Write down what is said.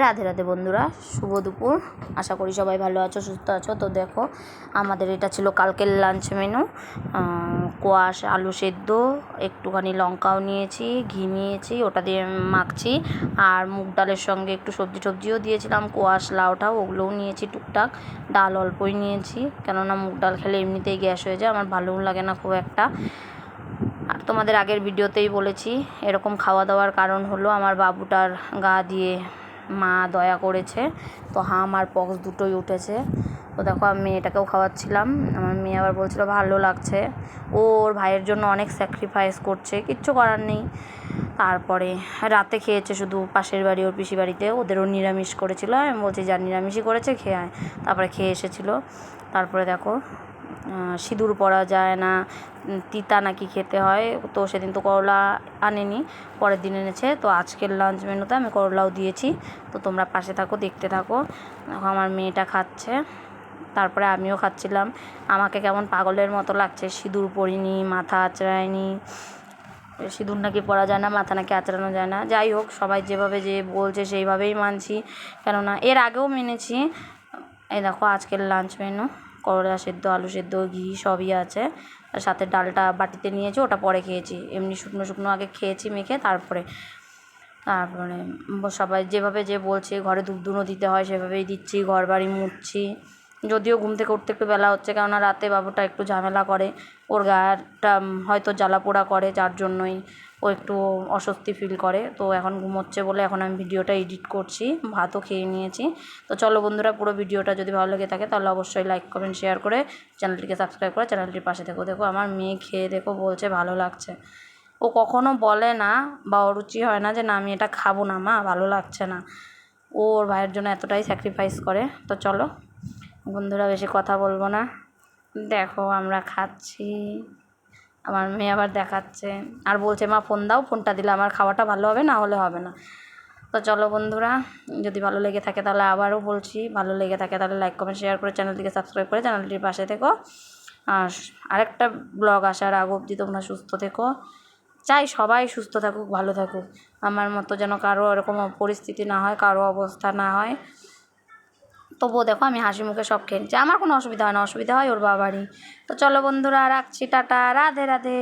রাধে রাধে বন্ধুরা, শুভ দুপুর। আশা করি সবাই ভালো আছো, সুস্থ আছো। তো দেখো, আমাদের এটা ছিল কালকের লাঞ্চ মেনু। কোয়াশ আলু সেদ্ধ, একটুখানি লঙ্কাও নিয়েছি, ঘি নিয়েছি, ওটা দিয়ে মাখছি। আর মুগ ডালের সঙ্গে একটু সবজিও দিয়েছিলাম, কোয়াশ লাউটাও ওগুলোও নিয়েছি টুকটাক। ডাল অল্পই নিয়েছি, কেননা মুগ ডাল খেলে এমনিতেই গ্যাস হয়ে যায়, আমার ভালোও লাগে না খুব একটা। আর তোমাদের আগের ভিডিওতেই বলেছি, এরকম খাওয়া দাওয়ার কারণ হলো আমার বাবুটার গা দিয়ে মা দয়া করেছে, তো হাম আর পক্স দুটোই উঠেছে। তো দেখো, আমি মেয়েটাকেও খাওয়াচ্ছিলাম। আমার মেয়ে আবার বলছিল ভালো লাগছে, ওর ভাইয়ের জন্য অনেক স্যাক্রিফাইস করছে, কিচ্ছু করার নেই। তারপরে রাতে খেয়েছে শুধু পাশের বাড়ি, ওর পিসি বাড়িতে, ওদেরও নিরামিষ করেছিল। আমি বলছি যা নিরামিষই করেছে খেয়ে আয়। তারপরে খেয়ে এসেছিলো। তারপরে দেখো, সিঁদুর পরা যায় না, তিতা নাকি খেতে হয়, তো সেদিন তো করলা আনেনি, পরের দিন এনেছে। তো আজকের লাঞ্চ মেনুতে আমি করলাও দিয়েছি। তো তোমরা পাশে থাকো, দেখতে থাকো। আমার মেয়েটা খাচ্ছে, তারপরে আমিও খাচ্ছিলাম। আমাকে কেমন পাগলের মতো লাগছে, সিঁদুর পরিনি, মাথা আঁচড়ায়নি। সিঁদুর নাকি পরা যায় না, মাথা নাকি আঁচড়ানো যায় না। যাই হোক, সবাই যেভাবে যে বলছে সেইভাবেই মানছি, কেননা এর আগেও মেনেছি। এই দেখো আজকের লাঞ্চ মেনু, করলা সেদ্ধ, আলু সেদ্ধ, ঘি সবই আছে। আর সাথে ডালটা বাটিতে নিয়েছি, ওটা পরে খেয়েছি। এমনি শুকনো শুকনো আগে খেয়েছি মেখে, তারপরে সবাই যেভাবে যে বলছে ঘরে ধূপধুনো দিতে হয় সেভাবেই দিচ্ছি, ঘর বাড়ি মুছছি। যদিও ঘুম থেকে উঠতে একটু বেলা হচ্ছে, কেননা রাতে বাবুটা একটু ঝামেলা করে, ওর গাটা হয়তো জ্বালা পোড়া করে, যার জন্যই ও একটু অস্বস্তি ফিল করে। তো এখন ঘুমোচ্ছে বলে এখন আমি ভিডিওটা এডিট করছি, ভাতও খেয়ে নিয়েছি। তো চলো বন্ধুরা, পুরো ভিডিওটা যদি ভালো লেগে থাকে তাহলে অবশ্যই লাইক কমেন্ট শেয়ার করে চ্যানেলটিকে সাবস্ক্রাইব করে চ্যানেলটির পাশে থেকো। দেখো আমার মেয়ে খেয়ে দেখো বলছে ভালো লাগছে। ও কখনো বলে না বা অরুচি হয় না যে না আমি এটা খাবো না মা, ভালো লাগছে না। ওর ভাইয়ের জন্য এতটাই স্যাক্রিফাইস করে। তো চলো বন্ধুরা, বেশি কথা বলবো না, দেখো আমরা খাচ্ছি। আমার মেয়ে আবার দেখাচ্ছে আর বলছে মা ফোন দাও, ফোনটা দিলে আমার খাওয়াটা ভালো হবে, না হলে হবে না। তো চলো বন্ধুরা, যদি ভালো লেগে থাকে তাহলে আবারও বলছি, ভালো লেগে থাকে তাহলে লাইক কমেন্ট শেয়ার করে চ্যানেলটিকে সাবস্ক্রাইব করে চ্যানেলটির পাশে থেকো। আর আরেকটা ব্লগ আসার আগ অবধি তোমরা সুস্থ থেকো। চাই সবাই সুস্থ থাকুক, ভালো থাকুক, আমার মতো যেন কারো এরকম পরিস্থিতি না হয়, কারো অবস্থা না হয়। তবুও দেখো আমি হাসি মুখে সব খেয়ে নিচ্ছি, আমার কোনো অসুবিধা হয় না, অসুবিধা হয় ওর বাবারই। তো চলো বন্ধুরা, রাখছি, টাটা, রাধে রাধে।